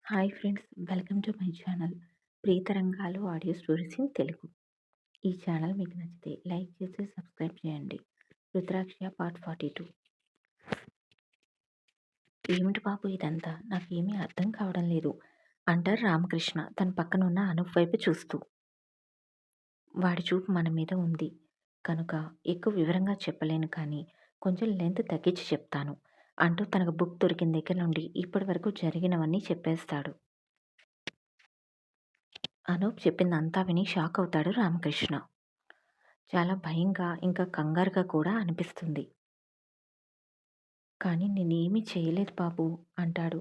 Hi friends, welcome to my channel Preetarangalu audio stories in Telugu. ఈ channel మీకు నచ్చితే like చేసి సబ్స్క్రైబ్ చేయండి. రుద్రాక్ష పార్ట్ 42. ఏమిటి బాబు ఇదంతా, నాకేమీ అర్థం కావడం లేదు అంటారు రామకృష్ణ తన పక్కనున్న అనూప్ వైపు చూస్తూ. వాడి చూపు మన మీద ఉంది కనుక ఎక్కువ వివరంగా చెప్పలేను, కానీ కొంచెం లెంత్ తగ్గించి చెప్తాను అంటూ తనకు బుక్ దొరికిన దగ్గర నుండి ఇప్పటి వరకు జరిగినవన్నీ చెప్పేస్తాడు. అనూప్ చెప్పిందంతా విని షాక్ అవుతాడు రామకృష్ణ. చాలా భయంగా ఇంకా కంగారుగా కూడా అనిపిస్తుంది. కానీ నేనేమీ చేయలేదు బాబు అంటాడు,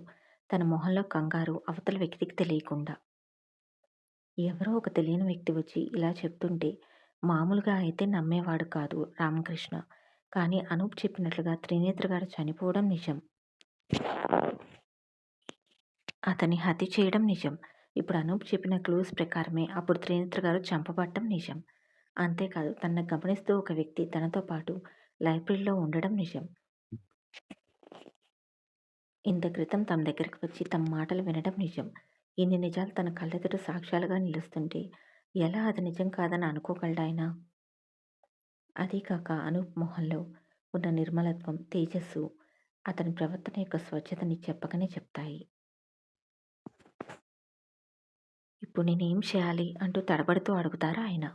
తన మొహంలో కంగారు అవతల వ్యక్తికి తెలియకుండా. ఎవరో ఒక తెలియని వ్యక్తి వచ్చి ఇలా చెప్తుంటే మామూలుగా అయితే నమ్మేవాడు కాదు రామకృష్ణ. కానీ అనూప్ చెప్పినట్లుగా త్రినేత్ర గారు చనిపోవడం నిజం, అతని హత్య చేయడం నిజం. ఇప్పుడు అనూప్ చెప్పిన క్లూస్ ప్రకారమే అప్పుడు త్రినేత్ర గారు చంపబడటం నిజం. అంతేకాదు, తనను గమనిస్తూ ఒక వ్యక్తి తనతో పాటు లైబ్రరీలో ఉండడం నిజం. ఇంత క్రితం తమ దగ్గరికి వచ్చి తమ మాటలు వినడం నిజం. ఇన్ని నిజాలు తన కళ్ళెదుట సాక్ష్యాలుగా నిలుస్తుంటే ఎలా అది నిజం కాదని అనుకోగలడాయన? అదీ కాక అనూప్ మొహంలో ఉన్న నిర్మలత్వం, తేజస్సు అతని ప్రవర్తన యొక్క స్వచ్ఛతని చెప్పకనే చెప్తాయి. ఇప్పుడు నేనేం చేయాలి అంటూ తడబడుతూ అడుగుతారా ఆయన.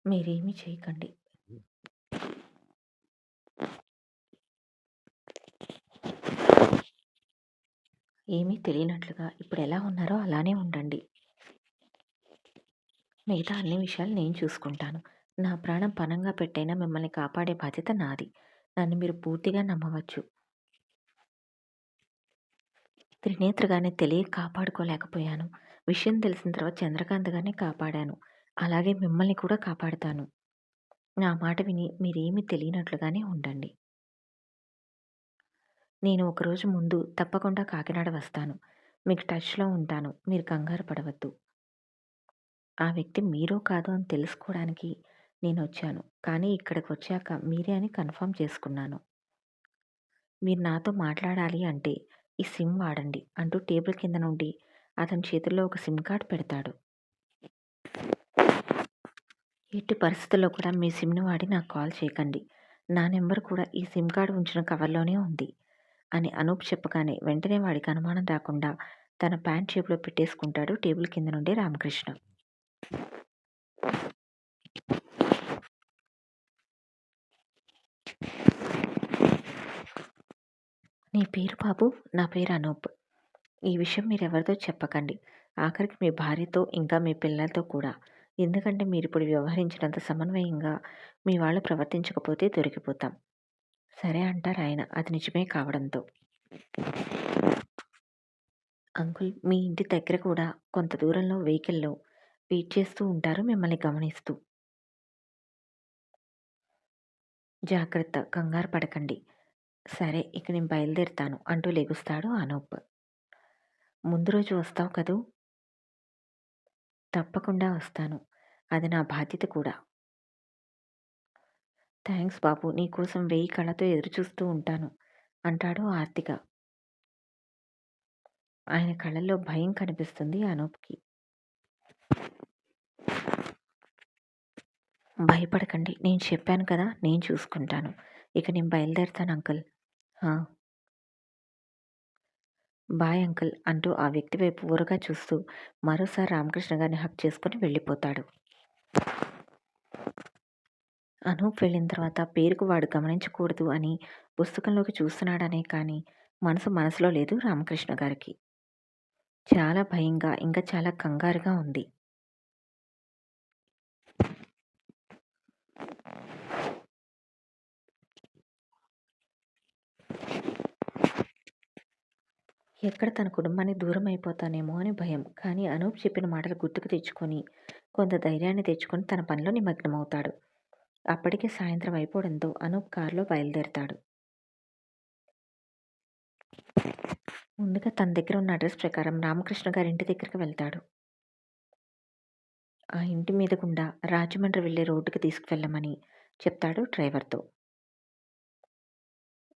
మీరేమీ చేయకండి. ఏమీ తెలియనట్లుగా ఇప్పుడు ఎలా ఉన్నారో అలానే ఉండండి. మిగతా అన్ని విషయాలు నేను చూసుకుంటాను. నా ప్రాణం పణంగా పెట్టైనా మిమ్మల్ని కాపాడే బాధ్యత నాది. నన్ను మీరు పూర్తిగా నమ్మవచ్చు. త్రినేత్ర గారిని తెలియక కాపాడుకోలేకపోయాను. విషయం తెలిసిన తర్వాత చంద్రకాంత్ గారిని కాపాడాను. అలాగే మిమ్మల్ని కూడా కాపాడుతాను. నా మాట విని మీరేమీ తెలియనట్లుగానే ఉండండి. నేను ఒకరోజు ముందు తప్పకుండా కాకినాడ వస్తాను. మీకు టచ్లో ఉంటాను. మీరు కంగారు పడవద్దు. ఆ వ్యక్తి మీరో కాదో అని తెలుసుకోవడానికి నేనొచ్చాను. కానీ ఇక్కడికి వచ్చాక మీరే అని కన్ఫర్మ్ చేసుకున్నాను. మీరు నాతో మాట్లాడాలి అంటే ఈ సిమ్ వాడండి అంటూ టేబుల్ కింద నుండి అతని చేతుల్లో ఒక సిమ్ కార్డ్ పెడతాడు. ఎట్టి పరిస్థితుల్లో కూడా మీ సిమ్‌ని వాడి నాకు కాల్ చేయకండి. నా నెంబర్ కూడా ఈ సిమ్ కార్డ్ ఉంచిన కవర్‌లోనే ఉంది అని అనూప్ చెప్పగానే వెంటనే వాడికి అనుమానం రాకుండా తన ప్యాంట్ జేబులో పెట్టేసుకుంటాడు టేబుల్ కింద నుండి రామకృష్ణ. నీ పేరు బాబు? నా పేరు అనూప్. ఈ విషయం మీరెవరితో చెప్పకండి. ఆఖరికి మీ భార్యతో, ఇంకా మీ పిల్లలతో కూడా. ఎందుకంటే మీరిప్పుడు వ్యవహరించినంత సమన్వయంగా మీ వాళ్ళు ప్రవర్తించకపోతే దొరికిపోతాం. సరే అంటారాయన, అది నిజమే కావడంతో. అంకుల్, మీ ఇంటి దగ్గర కూడా కొంత దూరంలో వెహికల్‌లో వెయిట్ చేస్తూ ఉంటారు మిమ్మల్ని గమనిస్తూ. జాగ్రత్త, కంగారు పడకండి. సరే, ఇక నేను బయలుదేరుతాను అంటూ లెగుస్తాడు అనూప్. ముందు రోజు వస్తావు కదూ? తప్పకుండా వస్తాను. అది నా బాధ్యత కూడా. థ్యాంక్స్ బాబు, నీకోసం 1000 కళ్ళతో ఎదురుచూస్తూ ఉంటాను అంటాడు ఆర్తిగా. ఆయన కళ్ళల్లో భయం కనిపిస్తుంది అనూప్‌కి. భయపడకండి, నేను చెప్పాను కదా, నేను చూసుకుంటాను. ఇక నేను బయలుదేరుతాను అంకుల్. ఆ! బాయ్ అంకుల్ అంటూ ఆ వ్యక్తి వైపు ఊరగా చూస్తూ మరోసారి రామకృష్ణ గారిని హగ్ చేసుకొని వెళ్ళిపోతాడు. అనూప్ వెళ్ళిన తర్వాత పేరుకు వాడు గమనించకూడదు అని పుస్తకంలోకి చూస్తున్నాడనే కానీ మనసులో లేదు రామకృష్ణ గారికి. చాలా భయంగా, ఇంకా చాలా కంగారుగా ఉంది. ఎక్కడ తన కుటుంబానికి దూరం అయిపోతానేమో అని భయం. కానీ అనూప్ చెప్పిన మాటలు గుర్తుకు తెచ్చుకొని కొంత ధైర్యాన్ని తెచ్చుకొని తన పనిలో నిమగ్నమవుతాడు. అప్పటికే సాయంత్రం అయిపోవడంతో అనూప్ కారులో బయలుదేరతాడు. ముందుగా తన దగ్గర ఉన్న అడ్రస్ ప్రకారం రామకృష్ణ గారి ఇంటి దగ్గరికి వెళ్తాడు. ఆ ఇంటి మీద గుండా రాజమండ్రి వెళ్ళే రోడ్డుకి తీసుకువెళ్ళమని చెప్తాడు డ్రైవర్తో.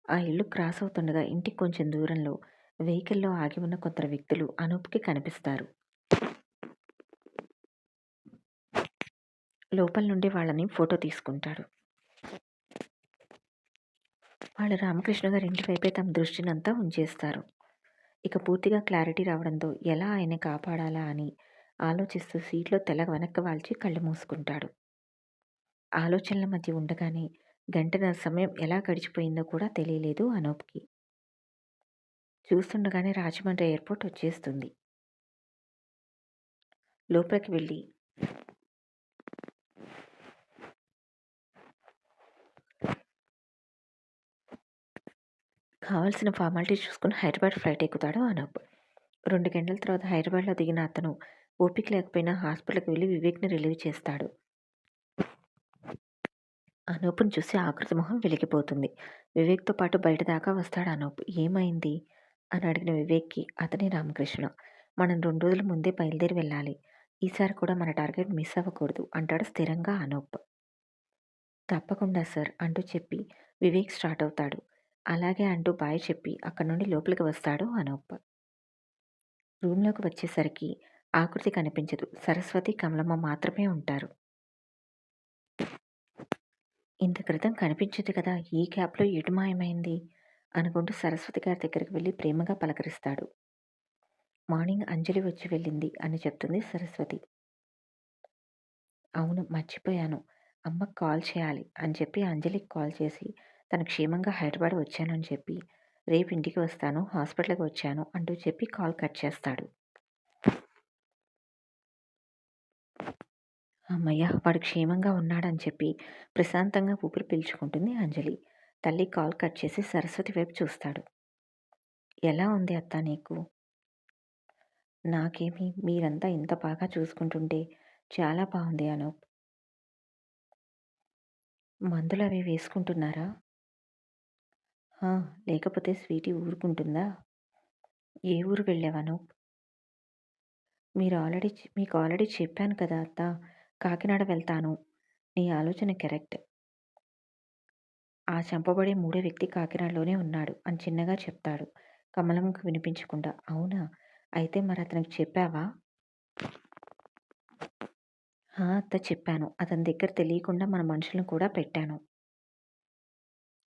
ఆ ఇల్లు క్రాస్ అవుతుండగా ఇంటికి కొంచెం దూరంలో వెహికల్‌లో ఆగి ఉన్న కొందరు వ్యక్తులు అనూప్‌కి కనిపిస్తారు. లోపల నుండి వాళ్ళని ఫోటో తీసుకుంటాడు. వాళ్ళు రామకృష్ణ గారి ఇంటి వైపే తమ దృష్టినంతా ఉంచేస్తారు. ఇక పూర్తిగా క్లారిటీ రావడంతో ఎలా ఆయన్ని కాపాడాలా అని ఆలోచిస్తూ సీట్‌లో తెల్ల వెనక్కి వాల్చి కళ్ళు మూసుకుంటాడు. ఆలోచనల మధ్య ఉండగానే గంటన్నర సమయం ఎలా గడిచిపోయిందో కూడా తెలియలేదు అనూప్‌కి. చూస్తుండగానే రాజమండ్రి ఎయిర్‌పోర్ట్ వచ్చేస్తుంది. లోపలికి వెళ్ళి కావాల్సిన ఫార్మాలిటీస్ చూసుకొని హైదరాబాద్ ఫ్లైట్ ఎక్కుతాడు అనూప్. 2 గంటల తర్వాత హైదరాబాద్‌లో దిగిన అతను ఓపిక లేకపోయినా హాస్పిటల్‌కి వెళ్లి వివేక్‌ని రిలీవ్ చేస్తాడు. అనూప్‌ని చూసి ఆకృతి మొహం వెలిగిపోతుంది. వివేక్‌తో పాటు బయట దాకా వస్తాడు అనూప్. ఏమైంది? అని అడిగిన వివేక్‌కి అతనే రామకృష్ణ. మనం 2 రోజుల ముందే బయలుదేరి వెళ్ళాలి. ఈసారి కూడా మన టార్గెట్ మిస్ అవ్వకూడదు అంటాడు స్థిరంగా అనూప్. తప్పకుండా సార్ అంటూ చెప్పి వివేక్ స్టార్ట్ అవుతాడు. అలాగే అంటూ బాయ్ చెప్పి అక్కడి నుండి లోపలికి వస్తాడు అనూప్. రూమ్‌లోకి వచ్చేసరికి ఆకృతి కనిపించదు. సరస్వతి, కమలమ్మ మాత్రమే ఉంటారు. ఇంత క్రితం కనిపించింది కదా! ఈ గ్యాప్‌లో ఎటు మాయమైంది? అనుకుంటూ సరస్వతి గారి దగ్గరికి వెళ్లి ప్రేమగా పలకరిస్తాడు. మార్నింగ్ అంజలి వచ్చి వెళ్ళింది అని చెప్తుంది సరస్వతి. అవును మర్చిపోయాను. అమ్మకి కాల్ చేయాలి అని చెప్పి అంజలికి కాల్ చేసి తను క్షేమంగా హైదరాబాద్ వచ్చాను అని చెప్పి, రేపు ఇంటికి వస్తాను, హాస్పిటల్‌కి వచ్చాను అంటూ చెప్పి కాల్ కట్ చేస్తాడు. హమ్మయ్య! వాడు క్షేమంగా ఉన్నాడని చెప్పి ప్రశాంతంగా ఊపిరి పీల్చుకుంటుంది అంజలి. తల్లి కాల్ కట్ చేసి సరస్వతి వైపు చూస్తాడు. ఎలా ఉంది అత్తా నీకు? నాకేమి మీరంతా ఇంత బాగా చూసుకుంటుంటే చాలా బావుంది అనూప్. మందులవి వేసుకుంటున్నారా? ఆ! లేకపోతే స్వీటీ ఊరుకుంటుందా? ఏ ఊరు వెళ్ళావనూప్? మీకు ఆల్రెడీ చెప్పాను కదా అత్తా! కాకినాడ వెళ్తాను. నీ ఆలోచన కరెక్ట్. ఆ చంపబడే మూడో వ్యక్తి కాకినాడలోనే ఉన్నాడు అని చిన్నగా చెప్తాడు. కమలమ్మకు వినిపించకుండా. అవునా? అయితే మరతనికి చెప్పావా? ఆ! అత్త చెప్పాను. అతని దగ్గర తెలియకుండా మన మనుషులను కూడా పెట్టాను.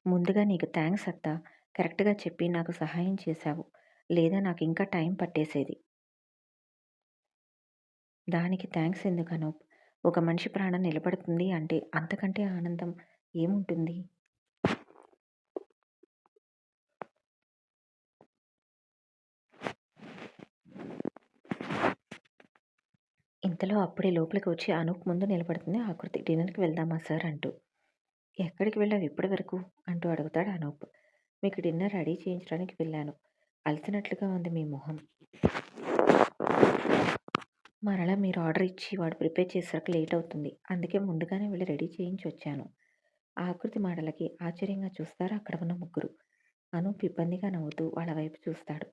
ముందుగా నీకు థాంక్స్ అత్తా. కరెక్ట్‌గా చెప్పి నాకు సహాయం చేశావు. లేదా నాకింకా టైం పట్టేసేది. దానికి థాంక్స్ ఎందుకు అనూప్? ఒక మనిషి ప్రాణం నిలబడుతుంది అంటే అంతకంటే ఆనందం ఏముంటుంది? ఇంతలో అప్పుడే లోపలికి వచ్చి అనూప్ ముందు నిలబడుతుంది ఆకృతి. డిన్నర్‌కి వెళ్దామా సార్ అంటూ. ఎక్కడికి వెళ్ళావు ఇప్పటి వరకు? అంటూ అడుగుతాడు అనూప్. మీకు డిన్నర్ రెడీ చేయించడానికి వెళ్ళాను. అలసినట్లుగా ఉంది మీ మొహం. మరలా మీరు ఆర్డర్ ఇచ్చి వాడు ప్రిపేర్ చేసేసరికి లేట్ అవుతుంది. అందుకే ముందుగానే వెళ్ళి రెడీ చేయించొచ్చాను. ఆకృతి మాటలకి ఆశ్చర్యంగా చూస్తారు అక్కడ ఉన్న ముగ్గురు. అనూప్ ఇబ్బందిగా నవ్వుతూ వాళ్ళ వైపు చూస్తాడు.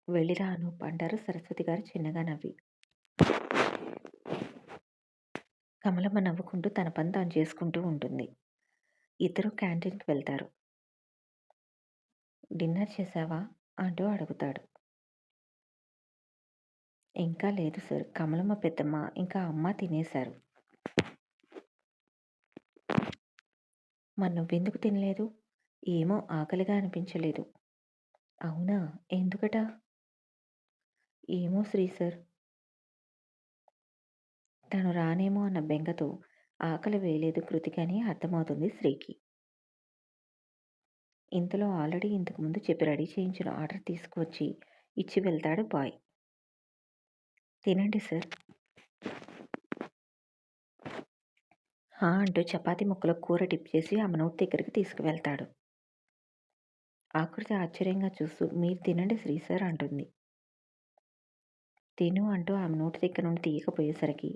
వెళ్ళిరా అనూప్ అంటారు సరస్వతి గారు చిన్నగా నవ్వి. కమలమ్మ నవ్వుకుంటూ తన పని తాను చేసుకుంటూ ఉంటుంది. ఇద్దరూ క్యాంటీన్‌కి వెళ్తారు. డిన్నర్ చేశావా? అంటూ అడుగుతాడు. ఇంకా లేదు సార్. కమలమ్మ పెద్దమ్మ ఇంకా అమ్మ తినేశారు. మరి నువ్వెందుకు తినలేదు? ఏమో ఆకలిగా అనిపించలేదు. అవునా? ఎందుకట? ఏమో శ్రీ సార్. తను రానేమో అన్న బెంగతో ఆకలి వేయలేదు కృతికి అని అర్థమవుతుంది శ్రీకి. ఇంతలో ఆల్రెడీ ఇంతకు ముందు చెప్పి రెడీ చేయించిన ఆర్డర్ తీసుకువచ్చి ఇచ్చి వెళ్తాడు బాయ్. తినండి సార్. హా! అంటూ చపాతీ ముక్కలో కూర డిప్ చేసి ఆమె నోటి దగ్గరికి తీసుకువెళ్తాడు. ఆకృతి ఆశ్చర్యంగా చూస్తూ మీరు తినండి శ్రీ సార్ అంటుంది. తిను అంటూ ఆమె నోటి దగ్గర నుండి తీయకపోయేసరికి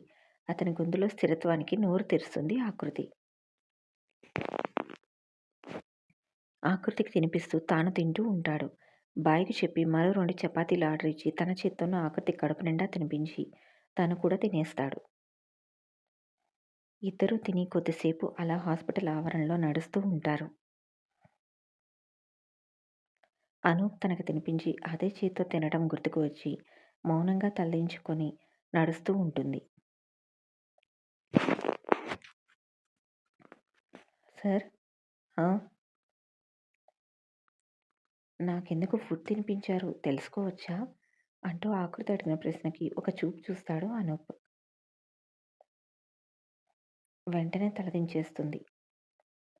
అతని గొంతులో స్థిరత్వానికి నోరు తెరుస్తుంది ఆకృతి. ఆకృతికి తినిపిస్తూ తాను తింటూ ఉంటాడు. బాయ్‌కి చెప్పి మరో 2 చపాతీలు ఆర్డర్ ఇచ్చి తన చేత్తోనూ ఆకృతి కడుపు నిండా తినిపించి తను కూడా తినేస్తాడు. ఇద్దరూ తిని కొద్దిసేపు అలా హాస్పిటల్ ఆవరణలో నడుస్తూ ఉంటారు. అనూప్ తనకు తినిపించి అదే చేత్తో తినడం గుర్తుకు వచ్చి మౌనంగా తలదించుకొని నడుస్తూ ఉంటుంది. సార్? ఆ! నాకెందుకు ఫుడ్ తినిపించారు తెలుసుకోవచ్చా? అంటూ ఆకృతి అడిగిన ప్రశ్నకి ఒక చూపు చూస్తాడు అనూప్. వెంటనే తలదించేస్తుంది.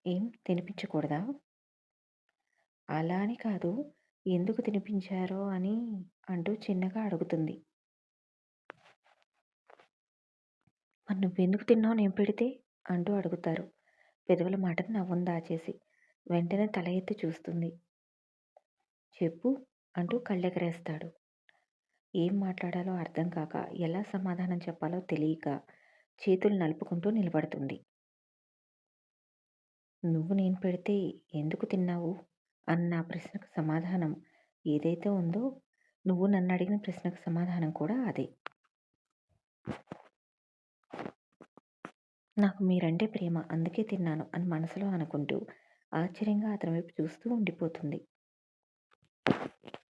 ఏం తినిపించకూడదా? అలా అని కాదు. ఎందుకు తినిపించారో అని అంటూ చిన్నగా అడుగుతుంది. మరి నువ్వెందుకు తిన్నావు నేను పెడితే? అంటూ అడుగుతారు. పెదవుల మాటను నవ్వును దాచేసి. వెంటనే తల ఎత్తి చూస్తుంది. చెప్పు అంటూ కళ్ళెగరేస్తాడు. ఏం మాట్లాడాలో అర్థం కాక, ఎలా సమాధానం చెప్పాలో తెలియక చేతులు నలుపుకుంటూ నిలబడుతుంది. నువ్వు నేను పెడితే ఎందుకు తిన్నావు? అన్న నా ప్రశ్నకు సమాధానం ఏదైతే ఉందో, నువ్వు నన్నడిగిన ప్రశ్నకు సమాధానం కూడా అదే. నాకు మీరంటే ప్రేమ అందుకే తిన్నాను అని మనసులో అనుకుంటూ ఆశ్చర్యంగా అతని వైపు చూస్తూ ఉండిపోతుంది.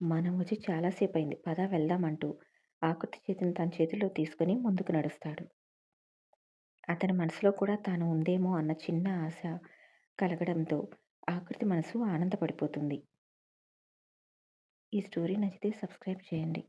మనం వచ్చి చాలాసేపయింది. పద వెళ్దామంటూ ఆకృతి చేతిని తన చేతిలో తీసుకొని ముందుకు నడుస్తాడు. అతని మనసులో కూడా తాను ఉందేమో అన్న చిన్న ఆశ కలగడంతో ఆకృతి మనసు ఆనందపడిపోతుంది. ఈ స్టోరీ నచ్చితే సబ్స్క్రైబ్ చేయండి.